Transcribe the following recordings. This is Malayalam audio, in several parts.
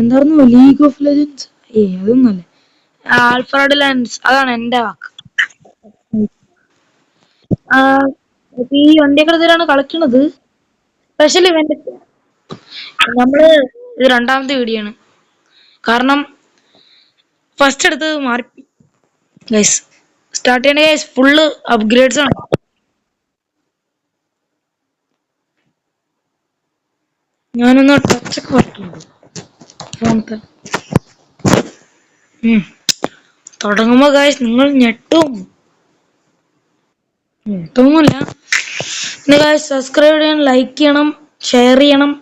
എന്തായിരുന്നു ലീഗ് ഓഫ് ലെജൻസ്? അതൊന്നല്ലേ. ആൽഫ്രഡ് ലാൻഡ്സ്, അതാണ് എന്റെ വാക്ക്. ഈ വണ്ടിയൊക്കെ ഇതിലാണ് കളിക്കണത്. സ്പെഷ്യൽ ഇവന്റ് നമ്മള് ഇത് രണ്ടാമത്തെ വീഡിയോ ആണ്. കാരണം ഫസ്റ്റ് എടുത്ത് മാറി ഗൈസ്. സ്റ്റാർട്ട് ചെയ്യണ ഗൈസ്. ഫുള്ള് അപ്ഗ്രേഡ്സ് ആണ്. ഞാനൊന്ന് ടച്ചൊക്കെ പറ്റുള്ളൂ ഫോണത്തെ. തുടങ്ങുമ്പോ ഗൈസ് നിങ്ങൾ ഞെട്ടും. ഞെട്ടൊന്നുമില്ല. പിന്നെ ഗൈസ് സബ്സ്ക്രൈബ് ചെയ്യണം, ലൈക്ക് ചെയ്യണം, ഷെയർ ചെയ്യണം.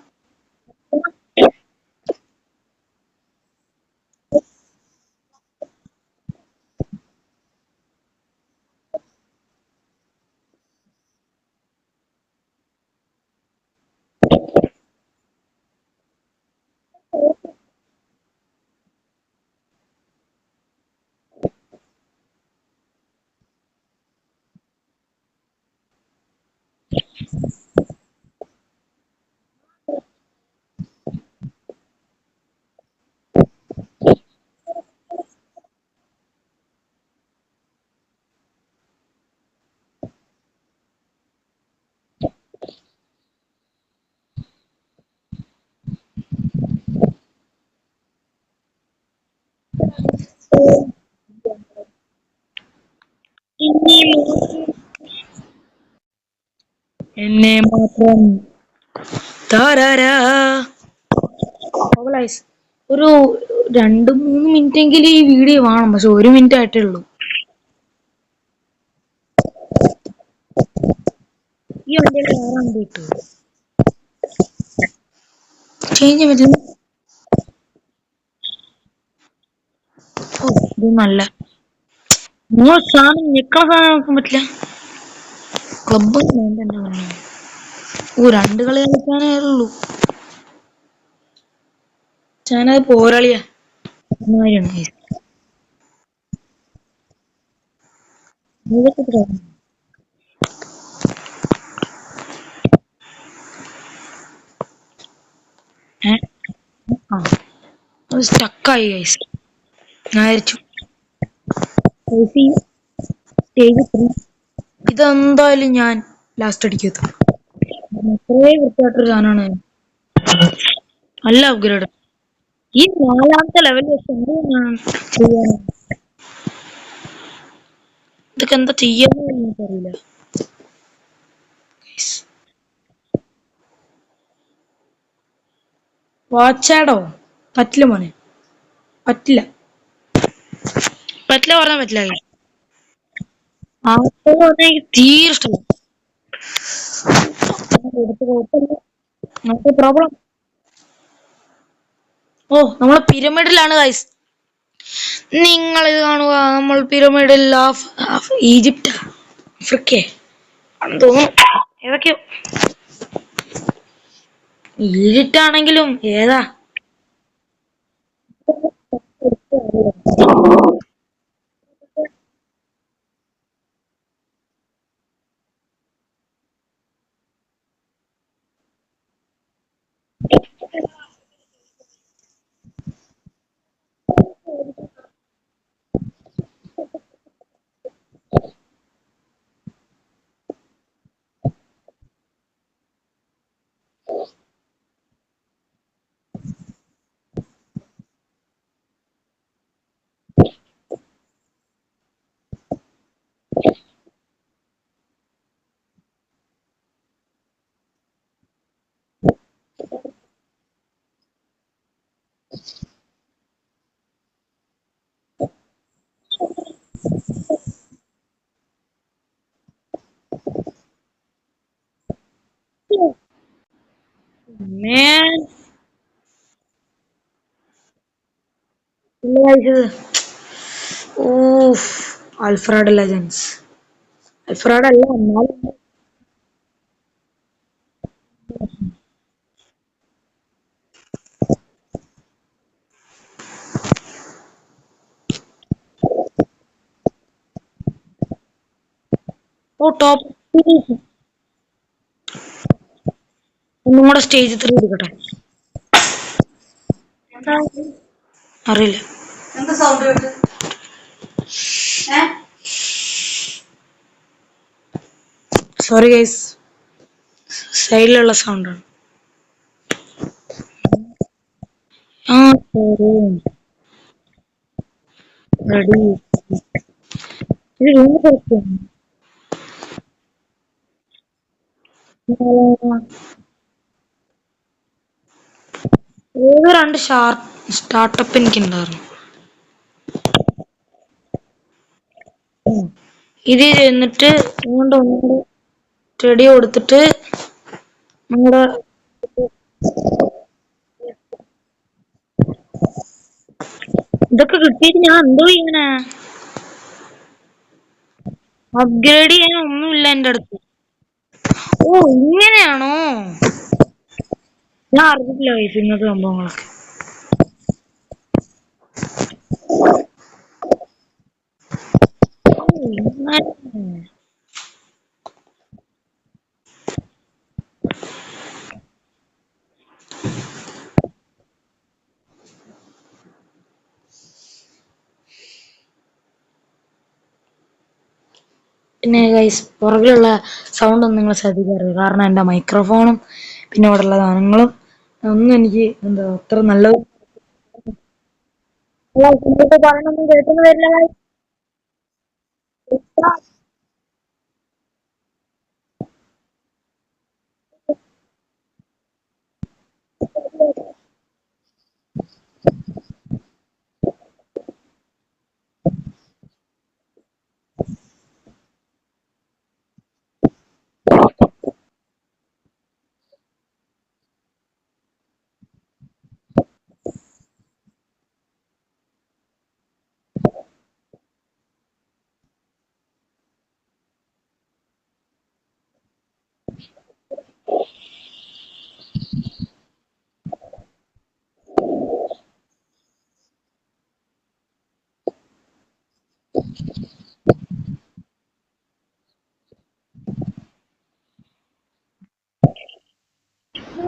എന്നെ മാത്രം താരാരാ. ഒരു 2-3 മിനിറ്റ് എങ്കിലും ഈ വീഡിയോ കാണും. പക്ഷെ 1 മിനിറ്റ് ആയിട്ടേ ഉള്ളൂ. ഈ വണ്ടിയിൽ വേറെ കിട്ടും ചേഞ്ച് പറ്റില്ല. ഇത് നല്ല നിങ്ങൾ സാധനം നിക്കണ സാധനം നോക്കാൻ പറ്റില്ല. ക്ലബ് രണ്ട് കളി കളിക്കാനേ ഉള്ളൂ. ഞാനത് പോരാളിയാ. സ്റ്റക്കായി ഗൈസ്. ഞാൻ വിചാരിച്ചു സ്റ്റേജ് 3 ഇതെന്തായാലും ഞാൻ ലാസ്റ്റ് അടിക്കത്തു. അത്രയും വൃത്തിയായിട്ടൊരു സാധനമാണ്. നല്ല അപ്ഗ്രേഡ്. ഈ 4-ാമത്തെ ലെവലിൽ വെച്ച് ഞാൻ ചെയ്യാൻ ഇതൊക്കെ എന്താ ചെയ്യാന്ന് എനിക്കറിയില്ല. വാച്ചാടോ പറ്റില്ല മോനെ, പറ്റില്ല. പറ്റില്ല പറഞ്ഞാൽ പറ്റില്ല. എനിക്ക് തീരെ ഇഷ്ടമല്ല. നമുക്ക് പ്രോബ്ലം. നമ്മള് പിരമിഡിലാണ് ഗൈസ്. നിങ്ങൾ ഇത് കാണുക. നമ്മൾ പിരമിഡിൽ ഓഫ് ഈജിപ്റ്റ്, ആഫ്രിക്ക തോന്നുന്നു. ഏതൊക്കെയോ ഈജിപ്റ്റ് ആണെങ്കിലും ഏതാ man. Alfred legends. ആൽഫ്രഡ് അല്ല എന്നാലും ടോപ്പ് ഒന്നും കൂടെ സ്റ്റേജ് 3 എടുക്കട്ടെ. അറിയില്ല. എന്താ സൗണ്ട് കേട്ട്? സോറി ഗൈസ്, സൈഡിലുള്ള സൗണ്ടാണ്. ആ റെഡി. ഇത് റൂം തുറക്കും. ഏതോ രണ്ട് സ്റ്റാർട്ടപ്പ് എനിക്കുണ്ടായിരുന്നു. ഇത് എന്നിട്ട് ഒന്നുകൂടെ റെഡി കൊടുത്തിട്ട് നമ്മുടെ ഇതൊക്കെ കിട്ടിയിട്ട് ഞാൻ എന്തോ ഇങ്ങനെ അപ്ഗ്രേഡ് ചെയ്യാൻ ഒന്നുമില്ല എന്റെ അടുത്ത്. ഓ ഇങ്ങനെയാണോ? ഞാൻ അറിഞ്ഞില്ല വൈഫ് ഇങ്ങനത്തെ സംഭവങ്ങളൊക്കെ. പിന്നെ ഗൈസ്, പുറകിലുള്ള സൗണ്ട് ഒന്നും നിങ്ങൾ ശ്രദ്ധിക്കരുത്. കാരണം എൻ്റെ മൈക്രോഫോണും പിന്നെ ഇവിടെ ഉള്ള സാധനങ്ങളും ഒന്നും എനിക്ക് എന്താ അത്ര നല്ലത് പറയണൊന്നും കേൾക്കുന്ന വരില്ല.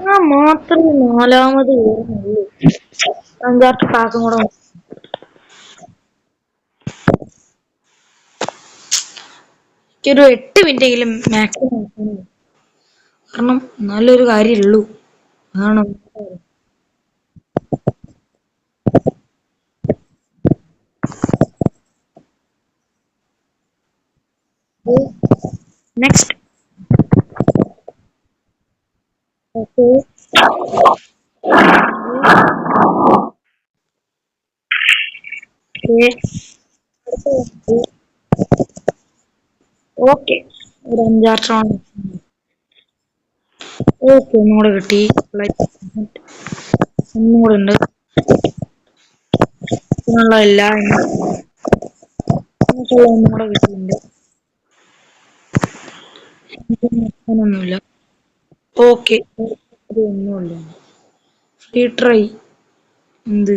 ഞാൻ മാത്രമേ നാലാമത് വരുന്നുള്ളൂ. അഞ്ചാറ് ക്ലാസ്സും കൂടെ എനിക്കൊരു 8 മിനിറ്റെങ്കിലും മാക്സിമം, കാരണം നല്ലൊരു കാര്യമുള്ളൂ. അതാണ് നെക്സ്റ്റ്. ഓക്കെ ഓക്കെ, ഒരു 5-6 ഓക്കെ ഒന്നുകൂടെ കിട്ടി. ഒന്നും കൂടെ ഉണ്ട്. ഇതിനുള്ളതല്ല ഒന്നും കൂടെ കിട്ടിയിട്ടുണ്ട്. ഒന്നുമില്ല. ഓക്കെ, ഒന്നുമില്ല. ഫ്രീ ട്രൈ എന്ത്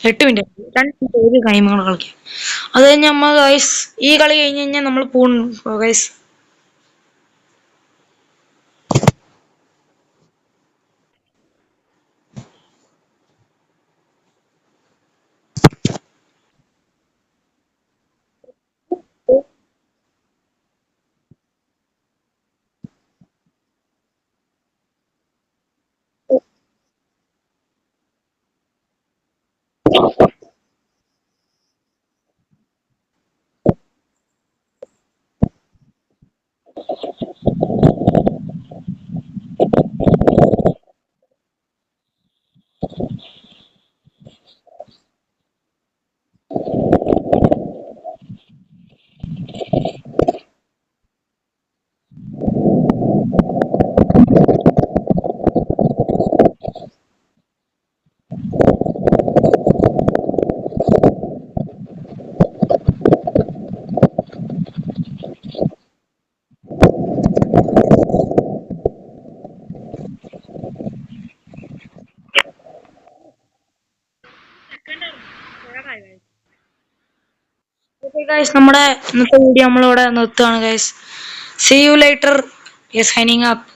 8 മിനിറ്റ് 2 മിനിറ്റ് ഒരു ഗെയിം കൂടെ കളിക്കാം. അത് കഴിഞ്ഞ് നമ്മ ഗൈസ് ഈ കളി കഴിഞ്ഞ് കഴിഞ്ഞാൽ നമ്മൾ പോകും ഗൈസ്. ഗൈസ് നമ്മുടെ ഇന്നത്തെ വീഡിയോ നമ്മളിവിടെ നിർത്തുകയാണ് guys. See you later. Signing up.